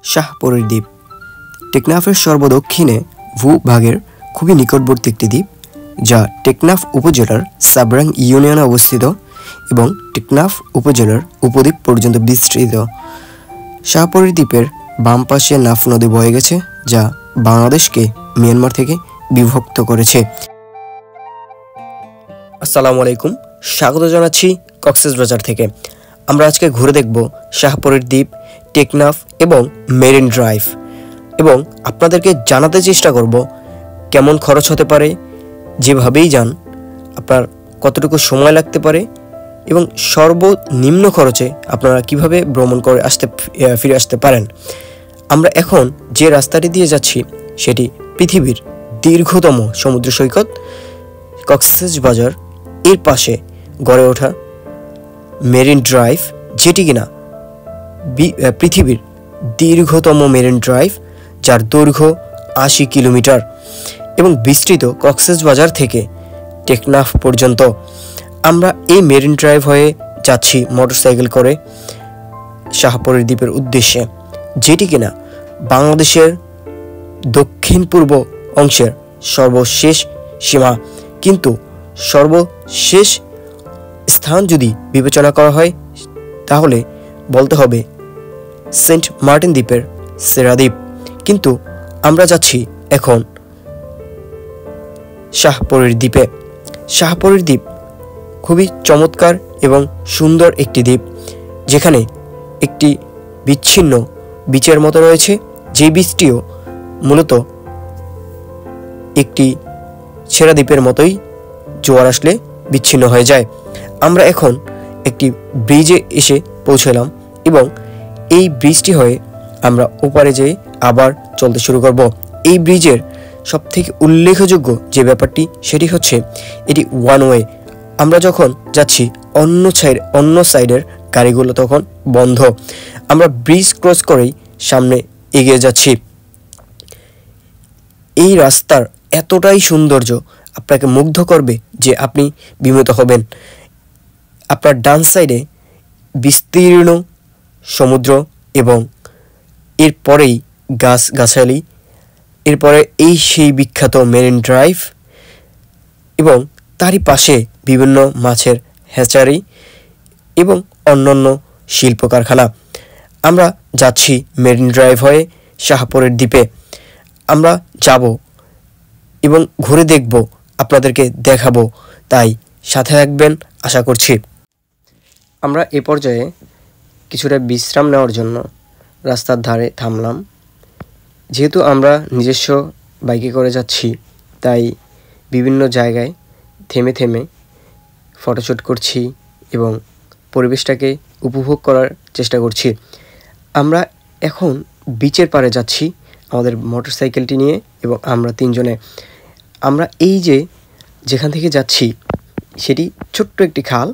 শাহপরীর দ্বীপ টেকনাফের সর্বদক্ষিণে ভূভাগের খুবই নিকটবর্তী একটি দ্বীপ, যা টেকনাফ উপজেলার সাবরাং ইউনিয়নে অবস্থিত এবং টেকনাফ উপজেলার উপদ্বীপ পর্যন্ত বিস্তৃত। শাহপরীর দ্বীপের বাম পাশে নাফ নদী বয়ে গেছে, যা বাংলাদেশকে মিয়ানমার থেকে বিভক্ত করেছে। আসসালামু আলাইকুম, স্বাগত জানাচ্ছি কক্সবাজার থেকে। আমরা আজকে ঘুরে দেখব শাহপরীর দ্বীপ, টেকনাফ এবং মেরিন ড্রাইভ, এবং আপনাদেরকে জানাতে চেষ্টা করব কেমন খরচ হতে পারে, যেভাবেই যান আপনার কতটুকু সময় লাগতে পারে এবং সর্বনিম্ন খরচে আপনারা কিভাবে ভ্রমণ করে ফিরে আসতে পারেন। আমরা এখন যে রাস্তাটি দিয়ে যাচ্ছি সেটি পৃথিবীর দীর্ঘতম সমুদ্র সৈকত কক্সবাজার এর পাশে গড়ে ওঠা মেরিন ড্রাইভ, যেটি কিনা পৃথিবীর দীর্ঘতম মেরিন ড্রাইভ, যার দৈর্ঘ্য 80 কিলোমিটার এবং বিস্তৃত কক্সবাজার থেকে টেকনাফ পর্যন্ত। আমরা এই মেরিন ড্রাইভ হয়ে যাচ্ছি মোটরসাইকেল করে শাহপরীর দ্বীপের উদ্দেশ্যে, যেটি কিনা বাংলাদেশের দক্ষিণ পূর্ব অংশের সর্বশেষ সীমা। কিন্তু সর্বশেষ স্থান যদি বিবেচনা করা হয় তাহলে বলতে হবে সেন্ট মার্টিন দ্বীপের সেরা দ্বীপ। কিন্তু আমরা যাচ্ছি এখন শাহপরীর দ্বীপে। শাহপরীর দ্বীপ খুবই চমৎকার এবং সুন্দর একটি দ্বীপ, যেখানে একটি বিচ্ছিন্ন বিচের মতো রয়েছে, যে বিচটিও মূলত একটি সেরা দ্বীপের মতোই জোয়ার আসলে বিচ্ছিন্ন হয়ে যায়। আমরা এখন একটি ব্রিজে এসে পৌঁছলাম এবং এই ব্রিজটি হয়ে আমরা ওপারে যেয়ে আবার চলতে শুরু করব। এই ব্রিজের সবথেকে উল্লেখযোগ্য যে ব্যাপারটি সেটি হচ্ছে এটি ওয়ান ওয়ে। আমরা যখন যাচ্ছি অন্য সাইডের গাড়িগুলো তখন বন্ধ। আমরা ব্রিজ ক্রস করেই সামনে এগিয়ে যাচ্ছি। এই রাস্তার এতটাই সৌন্দর্য আপনাকে মুগ্ধ করবে যে আপনি বিমোহিত হবেন। আপনার ডান সাইডে বিস্তীর্ণ সমুদ্র এবং এরপরেই গাছগাছালি, এরপরে এই সেই বিখ্যাত মেরিন ড্রাইভ এবং তারই পাশে বিভিন্ন মাছের হ্যাচারি এবং অন্যান্য শিল্প কারখানা। আমরা যাচ্ছি মেরিন ড্রাইভ হয়ে শাহপরীর দ্বীপে। আমরা যাব এবং ঘুরে দেখব, আপনাদেরকে দেখাবো, তাই সাথে থাকবেন আশা করছি। আমরা এ পর্যায়ে কিছুটা বিশ্রাম নেওয়ার জন্য রাস্তার ধারে থামলাম। যেহেতু আমরা নিজস্ব বাইকে করে যাচ্ছি, তাই বিভিন্ন জায়গায় থেমে থেমে ফটোশ্যুট করছি এবং পরিবেশটাকে উপভোগ করার চেষ্টা করছি। আমরা এখন বিচের পাড়ে যাচ্ছি আমাদের মোটরসাইকেলটি নিয়ে এবং আমরা তিনজনে। আমরা যেখান থেকে যাচ্ছি সেটি ছোট্ট একটি খাল।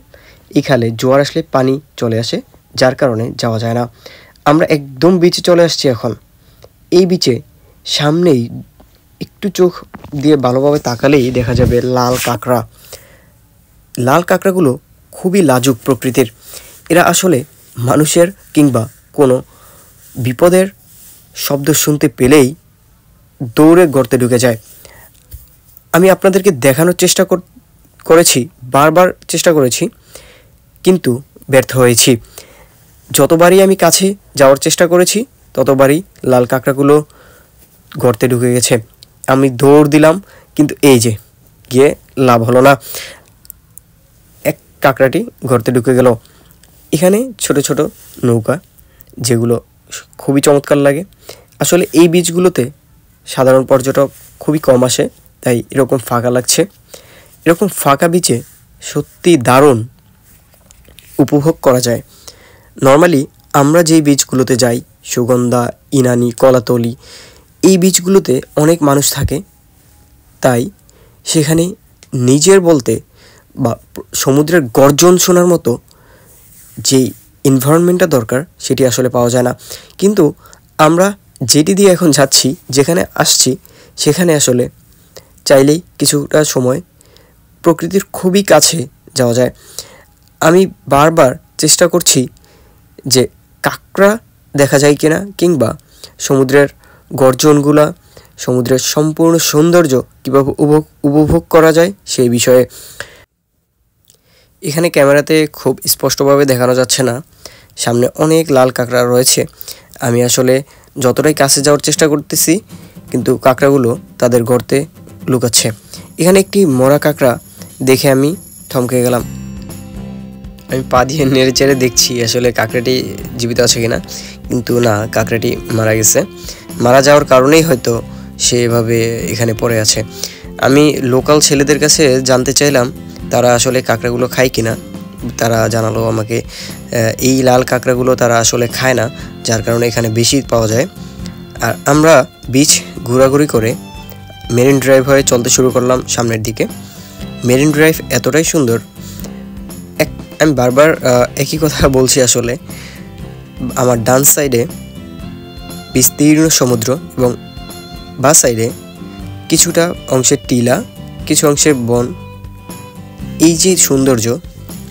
এই খালে জোয়ার আসলে পানি চলে আসে, যার কারণে যাওয়া যায় না। আমরা একদম বিচে চলে আসছি এখন। এই বিচে সামনেই একটু চোখ দিয়ে ভালোভাবে তাকালেই দেখা যাবে লাল কাঁকড়া। লাল কাঁকড়াগুলো খুবই লাজুক প্রকৃতির। এরা আসলে মানুষের কিংবা কোনো বিপদের শব্দ শুনতে পেলেই দৌড়ে গর্তে ঢুকে যায়। আমি আপনাদেরকে দেখানোর চেষ্টা বারবার চেষ্টা করেছি, কিন্তু ব্যর্থ হয়েছি। যতবারই আমি কাছে যাওয়ার চেষ্টা করেছি ততবারই লাল কাঁকড়াগুলো গর্তে ঢুকে গেছে। আমি দৌড় দিলাম, কিন্তু গিয়ে লাভ হলো না। এক কাঁকড়াটি গর্তে ঢুকে গেল। এখানে ছোট ছোট নৌকা, যেগুলো খুবই চমৎকার লাগে। আসলে এই বিচগুলোতে সাধারণ পর্যটক খুবই কম আসে, তাই এরকম ফাঁকা লাগছে। এরকম ফাঁকা বিচে সত্যি দারুণ উপভোগ করা যায়। নর্মালি আমরা যেই বিচগুলোতে যাই, সুগন্ধা, ইনানি, কলাতলি, এই বিচগুলোতে অনেক মানুষ থাকে, তাই সেখানে নিজের বলতে বা সমুদ্রের গর্জন শোনার মতো যেই এনভায়রনমেন্টটা দরকার সেটি আসলে পাওয়া যায় না। কিন্তু আমরা যেটি দিয়ে এখন যাচ্ছি, যেখানে আসছি, সেখানে আসলে চাইলেই কিছুটা সময় প্রকৃতির খুবই কাছে যাওয়া যায়। আমি বারবার চেষ্টা করছি যে কাঁকড়া দেখা যায় কিনা, কিংবা সমুদ্রের গর্জনগুলা, সমুদ্রের সম্পূর্ণ সৌন্দর্য কীভাবে উপভোগ করা যায় সেই বিষয়ে। এখানে ক্যামেরাতে খুব স্পষ্টভাবে দেখানো যাচ্ছে না, সামনে অনেক লাল কাঁকড়া রয়েছে। আমি আসলে যতটাই কাছে যাওয়ার চেষ্টা করতেছি, কিন্তু কাঁকড়াগুলো তাদের গর্তে লুকাচ্ছে। এখানে একটি মরা কাঁকড়া দেখে আমি থমকে গেলাম। আমি পা দিয়ে নেড়ে চেড়ে দেখছি আসলে কাঁকড়াটি জীবিত আছে কিনা, কিন্তু না, কাঁকড়াটি মারা গেছে। মারা যাওয়ার কারণেই হয়তো সে এভাবে এখানে পড়ে আছে। আমি লোকাল ছেলেদের কাছে জানতে চাইলাম তারা আসলে কাঁকড়াগুলো খায় কিনা। তারা জানালো আমাকে এই লাল কাঁকড়াগুলো তারা আসলে খায় না, যার কারণে এখানে বেশি পাওয়া যায়। আর আমরা বিচ ঘোরাঘুরি করে মেরিন ড্রাইভ হয়ে চলতে শুরু করলাম সামনের দিকে। মেরিন ড্রাইভ এতটাই সুন্দর, আমি বারবার একই কথা বলছি আসলে। আমার ডান সাইডে বিস্তীর্ণ সমুদ্র এবং বা সাইডে কিছুটা অংশের টিলা, কিছু অংশে বন। এই যে সৌন্দর্য,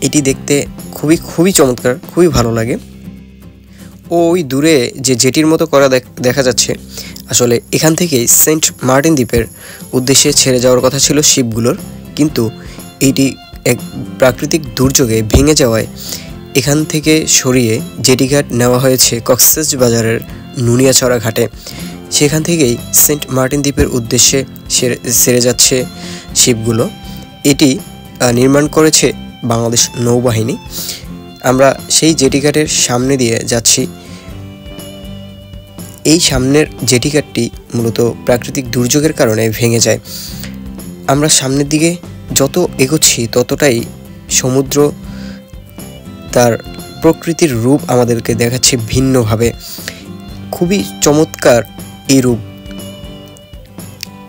এটি দেখতে খুবই চমৎকার, খুবই ভালো লাগে। ওই দূরে যে জেটির মতো করা দেখা যাচ্ছে, আসলে এখান থেকেই সেন্ট মার্টিন দ্বীপের উদ্দেশ্যে ছেড়ে যাওয়ার কথা ছিল শিপগুলোর, কিন্তু এইটি এক প্রাকৃতিক দুর্যোগে ভেঙে যাওয়ায় এখান থেকে সরিয়ে জেটিঘাট নেওয়া হয়েছে কক্সবাজারের নুনিয়াছড়া ঘাটে। সেখান থেকেই সেন্ট মার্টিন দ্বীপের উদ্দেশ্যে ছেড়ে যাচ্ছে শিপগুলো। এটি নির্মাণ করেছে বাংলাদেশ নৌবাহিনী। আমরা সেই জেটিঘাটের সামনে দিয়ে যাচ্ছি। এই সামনের জেটিঘাটটি মূলত প্রাকৃতিক দুর্যোগের কারণে ভেঙে যায়। আমরা সামনের দিকে যত এগোচ্ছি ততটাই সমুদ্র তার প্রকৃতির রূপ আমাদেরকে দেখাচ্ছে ভিন্নভাবে। খুবই চমৎকার এই রূপ,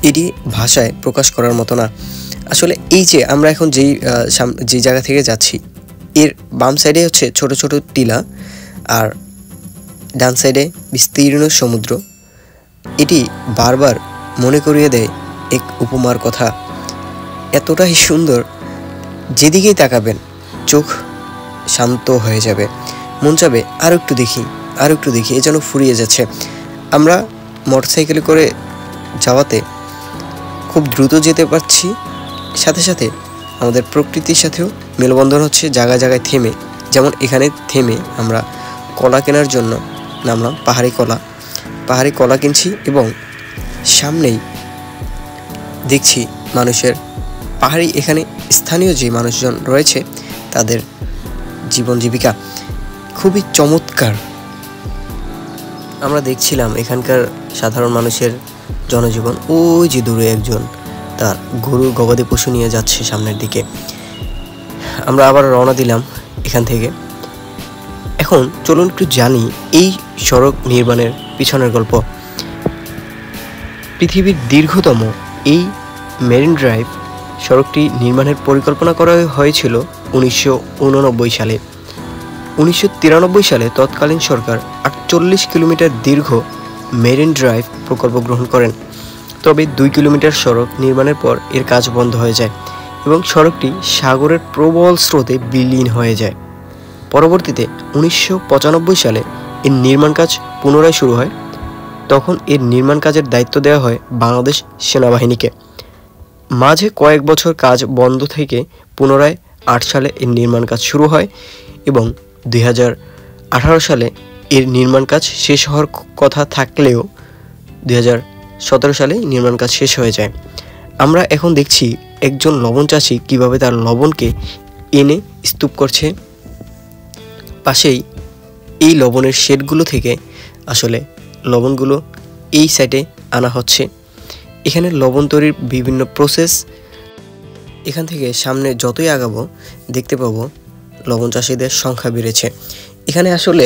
এটি ভাষায় প্রকাশ করার মতো না। আসলে এই যে আমরা এখন যেই জায়গা থেকে যাচ্ছি, এর বাম সাইডে হচ্ছে ছোট ছোট টিলা, আর ডান সাইডে বিস্তীর্ণ সমুদ্র। এটি বারবার মনে করিয়ে দেয় এক উপমার কথা। এতটাই সুন্দর, যেদিকেই তাকাবেন চোখ শান্ত হয়ে যাবে, মন চাবে আরও একটু দেখি, এ যেন ফুরিয়ে যাচ্ছে। আমরা মোটরসাইকেলে করে যাওয়াতে খুব দ্রুত যেতে পারছি, সাথে সাথে আমাদের প্রকৃতির সাথেও মেলবন্ধন হচ্ছে জায়গায় জায়গায় থেমে। যেমন এখানে থেমে আমরা কলা কেনার জন্য নামলাম। পাহাড়ি কলা কিনছি এবং সামনেই দেখছি মানুষের পাহাড়ি এখানে স্থানীয় যে মানুষজন রয়েছে তাদের জীবন জীবিকা খুবই চমৎকার। আমরা দেখছিলাম এখানকার সাধারণ মানুষের জনজীবন। ওই যে দূরে একজন তার গরু গবাদি পশু নিয়ে যাচ্ছে সামনের দিকে। আমরা আবার রওনা দিলাম এখান থেকে। এখন চলুন একটু জানি এই সড়ক নির্মাণের পিছনের গল্প। পৃথিবীর দীর্ঘতম এই মেরিন ড্রাইভ সড়কটি নির্মাণের পরিকল্পনা করা হয়েছিল 1989 সালে। 1993 সালে তৎকালীন সরকার 48 কিলোমিটার দীর্ঘ মেরিন ড্রাইভ প্রকল্প গ্রহণ করেন। তবে 2 কিলোমিটার সড়ক নির্মাণের পর এর কাজ বন্ধ হয়ে যায় এবং সড়কটি সাগরের প্রবল স্রোতে বিলীন হয়ে যায়। পরবর্তীতে 1995 সালে এর নির্মাণ কাজ পুনরায় শুরু হয়। তখন এর নির্মাণ কাজের দায়িত্ব দেওয়া হয় বাংলাদেশ সেনাবাহিনীকে। মাঝে কয়েক বছর কাজ বন্ধ থেকে পুনরায় 8 সালে এর নির্মাণ কাজ শুরু হয় এবং 2018 সালে এর নির্মাণ কাজ শেষ হওয়ার কথা থাকলেও 2017 সালে নির্মাণ কাজ শেষ হয়ে যায়। আমরা এখন দেখছি একজন লবণ চাষি কীভাবে তার লবণকে এনে স্তূপ করছে। পাশেই এই লবণের শেডগুলো থেকে আসলে লবণগুলো এই সাইডে আনা হচ্ছে। এখানে লবণ তৈরির বিভিন্ন প্রসেস। এখান থেকে সামনে যতই আগাবো দেখতে পাবো লবণ চাষিদের সংখ্যা বেড়েছে। এখানে আসলে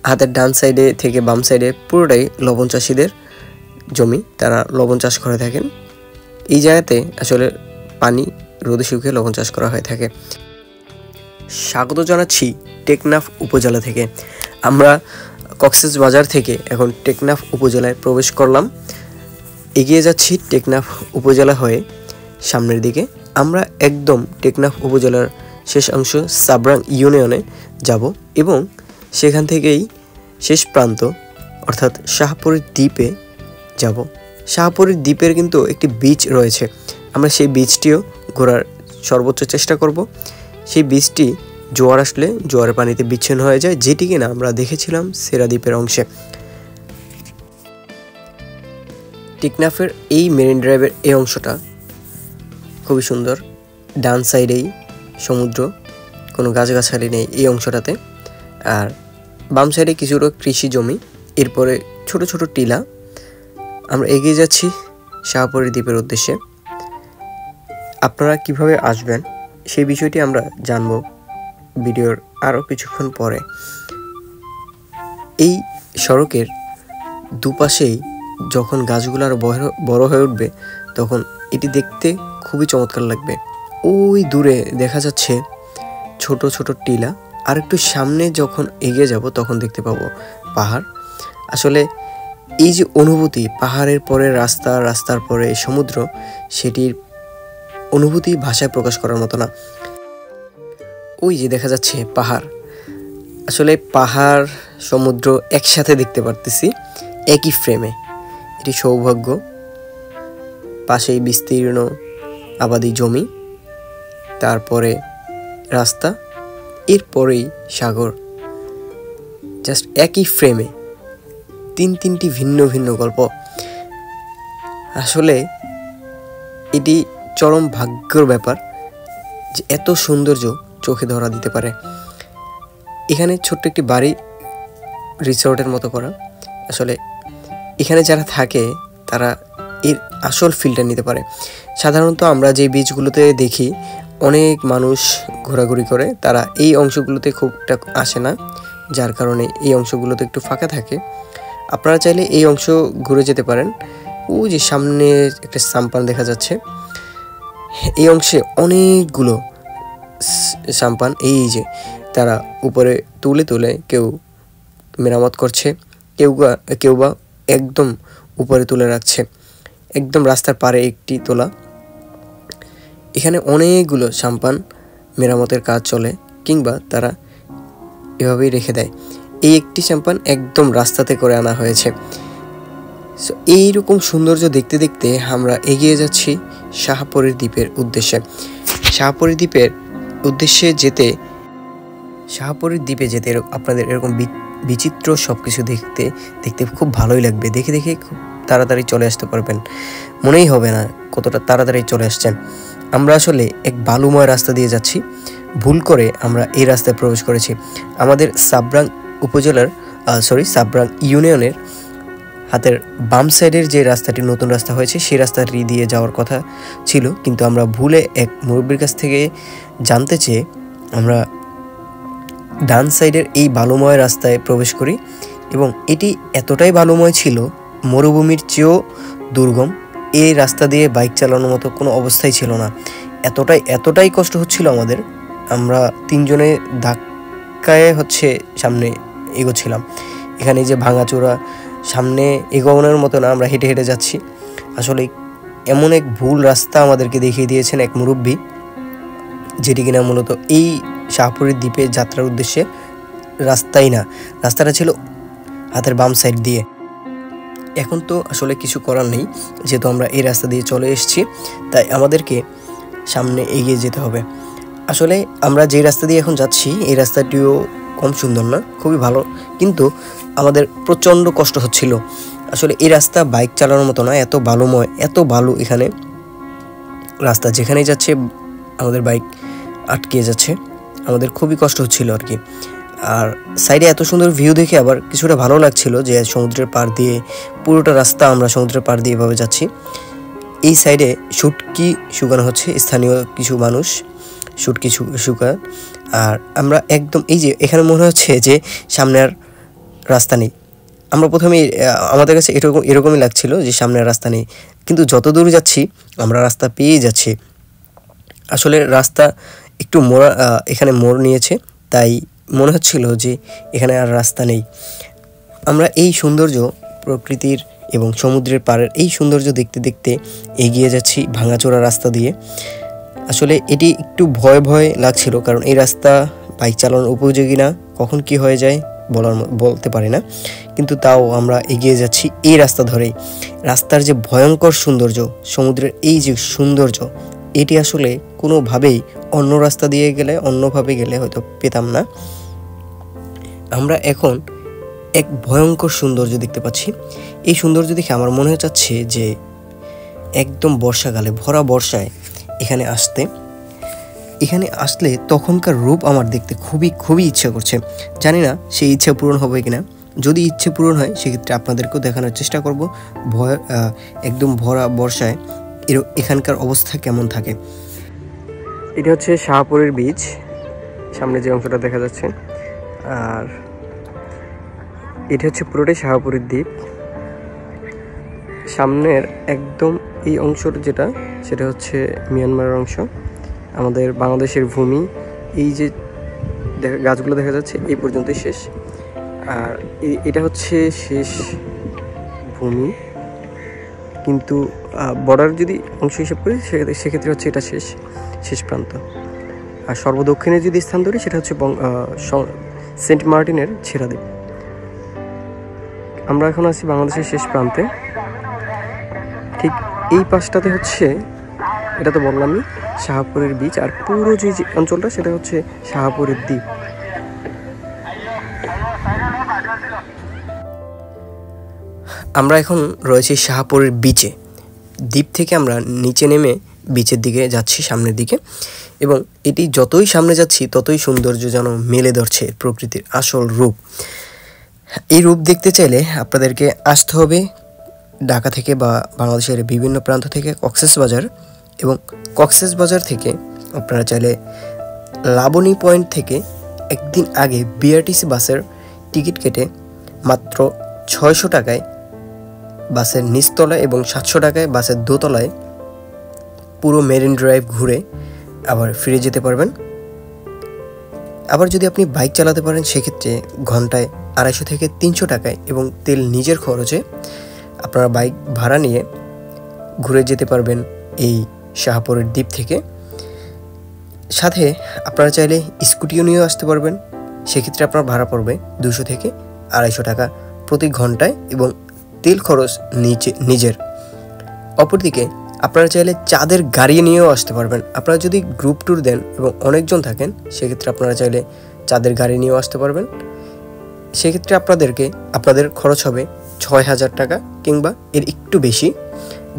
হাতের ডান সাইডে থেকে বাম সাইডে পুরোটাই লবণ চাষিদের জমি, তারা লবণ চাষ করে থাকেন। এই জায়গাতে আসলে পানি রোদে শুকিয়ে লবণ চাষ করা হয়ে থাকে। স্বাগত জানাচ্ছি টেকনাফ উপজেলা থেকে। আমরা কক্সবাজার থেকে এখন টেকনাফ উপজেলায় প্রবেশ করলাম। এগিয়ে যাচ্ছি টেকনাফ উপজেলা হয়ে সামনের দিকে। আমরা একদম টেকনাফ উপজেলার শেষ অংশ সাবরাং ইউনিয়নে যাব এবং সেখান থেকেই শেষ প্রান্ত অর্থাৎ শাহপরীর দ্বীপে যাব। শাহপরীর দ্বীপের কিন্তু একটি বিচ রয়েছে, আমরা সেই বিচটিও ঘোরার সর্বোচ্চ চেষ্টা করব। সেই বিচটি জোয়ার আসলে জোয়ারের পানিতে বিচ্ছিন্ন হয়ে যায়, যেটি কিনা আমরা দেখেছিলাম সেরা দ্বীপের অংশে। টেকনাফের এই মেরিন ড্রাইভের এই অংশটা খুবই সুন্দর। ডান সাইডেই সমুদ্র, কোনো গাছগাছালি নেই এই অংশটাতে, আর বাম সাইডে কিছুটা কৃষি জমি, এরপরে ছোট ছোট টিলা। আমরা এগিয়ে যাচ্ছি শাহপরী দ্বীপের উদ্দেশ্যে। আপনারা কিভাবে আসবেন সেই বিষয়টি আমরা জানব ভিডিওর আরও কিছুক্ষণ পরে। এই সড়কের দুপাশেই যখন গাছগুলো আরও বড় হয়ে উঠবে তখন এটি দেখতে খুবই চমৎকার লাগবে। ওই দূরে দেখা যাচ্ছে ছোট ছোট টিলা, আর একটু সামনে যখন এগিয়ে যাব তখন দেখতে পাবো পাহাড়। আসলে এই যে অনুভূতি, পাহাড়ের পরে রাস্তা, রাস্তার পরে সমুদ্র, সেটির অনুভূতি ভাষায় প্রকাশ করার মতো না। ওই যে দেখা যাচ্ছে পাহাড়, আসলে পাহাড় সমুদ্র একসাথে দেখতে পারতেছি একই ফ্রেমে, এটি সৌভাগ্য। পাশেই বিস্তীর্ণ আবাদি জমি, তারপরে রাস্তা, এরপরেই সাগর, জাস্ট একই ফ্রেমে তিনটি ভিন্ন ভিন্ন গল্প। আসলে এটি চরম ভাগ্যের ব্যাপার যে এত সৌন্দর্য চোখে ধরা দিতে পারে। এখানে ছোট্ট একটি বাড়ি রিসোর্টের মতো করা। আসলে এখানে যারা থাকে তারা এর আসল ফিলটা নিতে পারে। সাধারণত আমরা যে বিচগুলোতে দেখি অনেক মানুষ ঘোরাঘুরি করে, তারা এই অংশগুলোতে খুবটা আসে না, যার কারণে এই অংশগুলোতে একটু ফাঁকা থাকে। আপনারা চাইলে এই অংশ ঘুরে যেতে পারেন। ওই যে সামনে একটা সাম্পান দেখা যাচ্ছে, এই অংশে অনেকগুলো সাম্পান, এই যে তারা উপরে তুলে তুলে কেউ মেরামত করছে, কেউ বা একদম উপরে তুলে রাখছে। একদম রাস্তার পারে একটি তোলা, এখানে অনেকগুলো সাম্পান মেরামতের কাজ চলে, কিংবা তারা এভাবেই রেখে দেয়। এই একটি সাম্পান একদম রাস্তাতে করে আনা হয়েছে। সো এইরকম সৌন্দর্য দেখতে দেখতে আমরা এগিয়ে যাচ্ছি শাহপরীর দ্বীপের উদ্দেশ্যে। শাহপরীর দ্বীপের উদ্দেশ্যে যেতে, শাহপরীর দ্বীপে যেতে আপনাদের এরকম বিচিত্র সব কিছু দেখতে দেখতে খুব ভালোই লাগবে। দেখে দেখে খুব তাড়াতাড়ি চলে আসতে পারবেন, মনেই হবে না কতটা তাড়াতাড়ি চলে আসছেন। আমরা আসলে এক বালুময় রাস্তা দিয়ে যাচ্ছি, ভুল করে আমরা এই রাস্তায় প্রবেশ করেছি। আমাদের সাবরাং উপজেলার সাবরাং ইউনিয়নের হাতের বাম সাইডের যে রাস্তাটি নতুন রাস্তা হয়েছে সেই রাস্তাটি দিয়ে যাওয়ার কথা ছিল, কিন্তু আমরা ভুলে এক মুরব্বির কাছ থেকে জানতে চেয়ে আমরা ডান সাইডের এই বালুময় রাস্তায় প্রবেশ করি, এবং এটি এতটাই বালুময় ছিল, মরুভূমির চেয়েও দুর্গম। এই রাস্তা দিয়ে বাইক চালানোর মতো কোনো অবস্থাই ছিল না। এতটাই কষ্ট হচ্ছিল আমাদের। আমরা তিনজনে ধাক্কায় সামনে এগোচ্ছিলাম। এখানে যে ভাঙাচোরা, সামনে এগোনোর মতো না, আমরা হেঁটে হেঁটে যাচ্ছি। আসলে এমন এক ভুল রাস্তা আমাদেরকে দেখিয়ে দিয়েছেন এক মুরব্বি, যেটি কিনা মূলত এই শাহপরীর দ্বীপে যাত্রার উদ্দেশ্যে রাস্তাই না, রাস্তাটা ছিল হাতের বাম সাইড দিয়ে। এখন তো আসলে কিছু করার নেই, যেহেতু আমরা এই রাস্তা দিয়ে চলে এসেছি, তাই আমাদেরকে সামনে এগিয়ে যেতে হবে। আসলে আমরা যে রাস্তা দিয়ে এখন যাচ্ছি এই রাস্তাটিও কম সুন্দর না, খুবই ভালো, কিন্তু আমাদের প্রচণ্ড কষ্ট হচ্ছিল। আসলে এই রাস্তা বাইক চালানোর মতো না, এত বালুময়, এত বালু এখানে। রাস্তা যেখানেই যাচ্ছে আমাদের বাইক আটকে যাচ্ছে, আমাদের খুবই কষ্ট হচ্ছিল আর কি। আর সাইডে এত সুন্দর ভিউ দেখে আবার কিছুটা ভালো লাগছিল যে সমুদ্রের পাড় দিয়ে পুরোটা রাস্তা আমরা সমুদ্রের পাড় দিয়ে এভাবে যাচ্ছি। এই সাইডে শুটকি শুকানো হচ্ছে, স্থানীয় কিছু মানুষ শুটকি শুকান। আর আমরা একদম এই যে এখানে মনে হচ্ছে যে সামনে আর রাস্তা নেই। আমরা প্রথমে আমাদের কাছে এরকমই লাগছিল যে সামনে আর রাস্তা নেই, কিন্তু যত দূর যাচ্ছি আমরা রাস্তা পেয়ে যাচ্ছি। আসলে রাস্তা একটু এখানে মোড় নিয়েছে, তাই মনে হচ্ছিল যে এখানে আর রাস্তা নেই। আমরা এই সৌন্দর্য, প্রকৃতির এবং সমুদ্রের পাড়ের এই সৌন্দর্য দেখতে দেখতে এগিয়ে যাচ্ছি ভাঙাচোরা রাস্তা দিয়ে। আসলে এটি একটু ভয় লাগছিল, কারণ এই রাস্তা বাইক চালানোর উপযোগী না, কখন কি হয়ে যায় বলতে পারি না। কিন্তু তাও আমরা এগিয়ে যাচ্ছি এই রাস্তা ধরেই। রাস্তার যে ভয়ঙ্কর সৌন্দর্য, সমুদ্রের এই যে সৌন্দর্য, এটি আসলে কোনোভাবেই অন্য রাস্তা দিয়ে গেলে, অন্যভাবে গেলে হয়তো পেতাম না। আমরা এখন এক ভয়ঙ্কর সৌন্দর্য দেখতে পাচ্ছি। এই সৌন্দর্য দেখে আমার মনে হচ্ছে যে একদম বর্ষাকালে, ভরা বর্ষায় এখানে আসলে তখনকার রূপ আমার দেখতে খুবই ইচ্ছা করছে। জানি না সেই ইচ্ছা পূরণ হবে কিনা। যদি ইচ্ছে পূরণ হয় সেক্ষেত্রে আপনাদেরকেও দেখানোর চেষ্টা করব একদম ভরা বর্ষায় এখানকার অবস্থা কেমন থাকে। এটা হচ্ছে শাহপুরের বীচ, সামনে যে অংশটা দেখা যাচ্ছে। আর এটা হচ্ছে পুরোটাই শাহপুরের দ্বীপ। সামনের একদম এই অংশটা সেটা হচ্ছে মিয়ানমারের অংশ, আমাদের বাংলাদেশের ভূমি। এই যে গাছগুলো দেখা যাচ্ছে এই পর্যন্তই শেষ। আর এটা হচ্ছে শেষ ভূমি, কিন্তু বর্ডার যদি অংশ হিসাব করি সেক্ষেত্রে হচ্ছে এটা শেষ প্রান্ত। আর সর্বদক্ষিণে যদি স্থান ধরি সেটা হচ্ছে সেন্ট মার্টিনের ছেড়া দ্বীপ। আমরা এখন আছি বাংলাদেশের শেষ প্রান্তে। ঠিক এই পাশটাতে হচ্ছে, এটা তো বললামই, শাহপুরের বীচ। আর পুরো যে অঞ্চলটা সেটা হচ্ছে শাহপুরের দ্বীপ। আমরা এখন রয়েছি শাহপুরের বিচে। দ্বীপ থেকে আমরা নিচে নেমে বিচের দিকে যাচ্ছি, সামনের দিকে। এবং এটি যতই সামনে যাচ্ছি ততই সৌন্দর্য যেন মেলে ধরছে প্রকৃতির আসল রূপ। এই রূপ দেখতে চাইলে আপনাদেরকে আসতে হবে ঢাকা থেকে বা বাংলাদেশের বিভিন্ন প্রান্ত থেকে কক্সবাজার। এবং কক্সবাজার থেকে আপনারা চাইলে লাবণী পয়েন্ট থেকে একদিন আগে বিআরটিসি বাসের টিকিট কেটে মাত্র 600 টাকায় বাসের নিচতলায় এবং 700 টাকায় বাসের দোতলায় পুরো মেরিন ড্রাইভ ঘুরে আবার ফিরে যেতে পারবেন। আবার যদি আপনি বাইক চালাতে পারেন সেক্ষেত্রে ঘন্টায় 250 থেকে 300 টাকায় এবং তেল নিজের খরচে আপনারা বাইক ভাড়া নিয়ে ঘুরে যেতে পারবেন এই শাহপুরের দ্বীপ থেকে। সাথে আপনারা চাইলে স্কুটিও নিয়েও আসতে পারবেন। সেক্ষেত্রে আপনার ভাড়া পড়বে 200 থেকে 250 টাকা প্রতি ঘন্টায় এবং তেল খরচ নিজের। অপরদিকে আপনারা চাইলে চাঁদের গাড়ি নিয়েও আসতে পারবেন। আপনারা যদি গ্রুপ ট্যুর দেন এবং অনেকজন থাকেন সেক্ষেত্রে আপনারা চাইলে চাঁদের গাড়ি নিয়েও আসতে পারবেন। সেক্ষেত্রে আপনাদের খরচ হবে 6000 টাকা কিংবা এর একটু বেশি।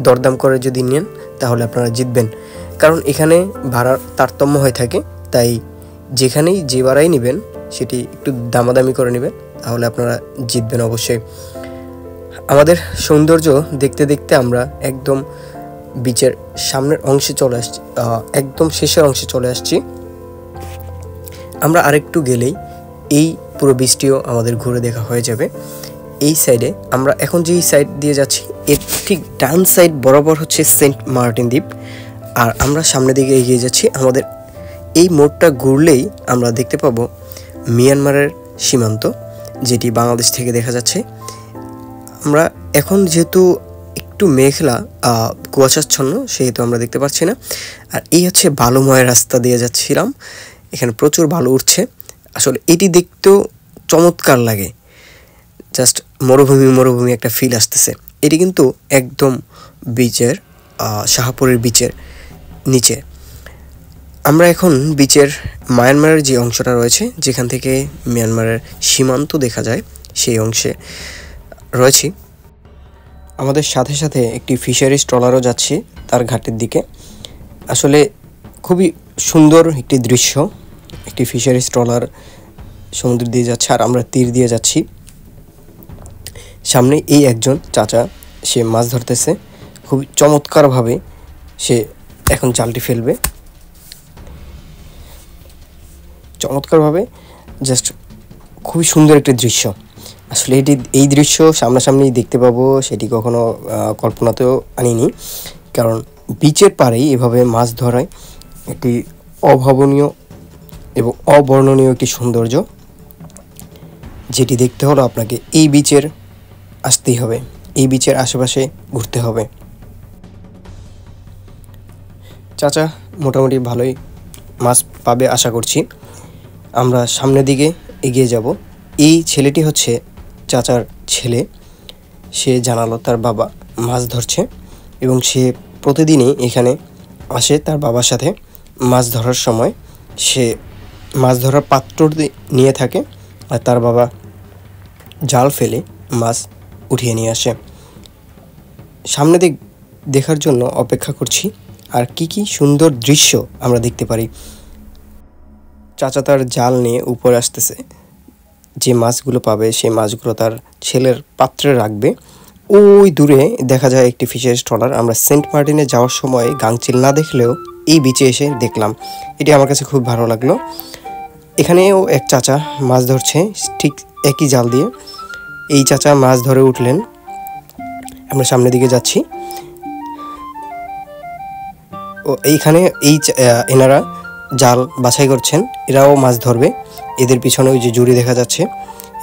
দরদাম করে যদি নেন তাহলে আপনারা জিতবেন, কারণ এখানে ভাড়ার তারতম্য হয়ে থাকে। তাই যেখানেই যে ভাড়াই নেবেন সেটি একটু দামাদামি করে নেবেন, তাহলে আপনারা জিতবেন অবশ্যই। আমাদের সৌন্দর্য দেখতে দেখতে আমরা একদম বিচের সামনের অংশে চলে আসছি, একদম শেষের অংশে চলে আসছি। আমরা আরেকটু গেলেই এই পুরো বীচটিও আমাদের ঘুরে দেখা হয়ে যাবে। এই সাইডে আমরা এখন যেই সাইড দিয়ে যাচ্ছি এর ঠিক ডান সাইড বরাবর হচ্ছে সেন্ট মার্টিন দ্বীপ। আর আমরা সামনের দিকে এগিয়ে যাচ্ছি। আমাদের এই মোড়টা ঘুরলেই আমরা দেখতে পাবো মিয়ানমারের সীমান্ত, যেটি বাংলাদেশ থেকে দেখা যাচ্ছে। আমরা এখন যেহেতু একটু মেঘলা কুয়াশাচ্ছন্ন, সেহেতু আমরা দেখতে পাচ্ছি না। আর এই হচ্ছে বালুময় রাস্তা দিয়ে যাচ্ছিলাম, এখানে প্রচুর বালু উঠছে। আসলে এটি দেখতেও চমৎকার লাগে, জাস্ট মরুভূমি একটা ফিল আসতেছে। এটি কিন্তু একদম বিচের, শাহপুরের বিচের নিচে। আমরা এখন বিচের মায়ানমারের যে অংশটা রয়েছে, যেখান থেকে মিয়ানমারের সীমান্ত দেখা যায়, সেই অংশে রয়েছি। আমাদের সাথে সাথে একটি ফিশারিজ ট্রলারও যাচ্ছে তার ঘাটের দিকে। আসলে খুবই সুন্দর একটি দৃশ্য, একটি ফিশারিজ ট্রলার সমুদ্র দিয়ে যাচ্ছে আর আমরা তীর দিয়ে যাচ্ছি। সামনে এই একজন চাচা, সে মাছ ধরতেছে খুব চমৎকারভাবে। সে এখন জালটি ফেলবে চমৎকারভাবে, জাস্ট খুবই সুন্দর একটি দৃশ্য। আসলে এই দৃশ্য সামনাসামনি দেখতে পাবো সেটি কখনো কল্পনাতেও আনিনি, কারণ বিচের পাড়েই এভাবে মাছ ধরায় একটি অভাবনীয় এবং অবর্ণনীয় একটি সৌন্দর্য, যেটি দেখতে হলো আপনাকে এই বিচের আসতেই হবে, এই বিচের আশেপাশে ঘুরতে হবে। চাচা মোটামুটি ভালোই মাছ পাবে আশা করছি। আমরা সামনের দিকে এগিয়ে যাব। এই ছেলেটি হচ্ছে চাচার ছেলে, সে জানালো তার বাবা মাছ ধরছে এবং সে প্রতিদিনই এখানে আসে তার বাবার সাথে। মাছ ধরার সময় সে মাছ ধরার পাত্র নিয়ে থাকে আর তার বাবা জাল ফেলে মাছ উঠিয়ে নিয়ে আসে। সামনে দেখার জন্য অপেক্ষা করছি আর কি সুন্দর দৃশ্য আমরা দেখতে পারি। চাচা তার জাল নিয়ে উপরে আসতেছে, যে মাছগুলো পাবে সেই মাছগুলো তার ছেলের পাত্রে রাখবে। ওই দূরে দেখা যায় একটি ফিশারিজ ট্রলার। আমরা সেন্ট মার্টিনে যাওয়ার সময় গাংচিল না দেখলেও এই বিচে এসে দেখলাম, এটি আমার কাছে খুব ভালো লাগলো। এখানেও এক চাচা মাছ ধরছে ঠিক একই জাল দিয়ে। এই চাচা মাছ ধরে উঠলেন, আমরা সামনের দিকে যাচ্ছি। ও এইখানে এনারা জাল বাছাই করছেন, এরাও মাছ ধরবে। এদের পিছনে ওই যে জুড়ি দেখা যাচ্ছে,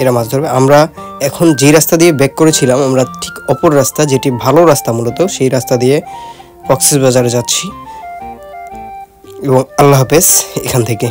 এরা মাছ ধরবে। আমরা এখন যে রাস্তা দিয়ে ব্যাক করেছিলাম, আমরা ঠিক অপর রাস্তা, যেটি ভালো রাস্তা মূলত, সেই রাস্তা দিয়ে কক্সবাজারে যাচ্ছি। এবং আল্লাহ হাফেজ এখান থেকে।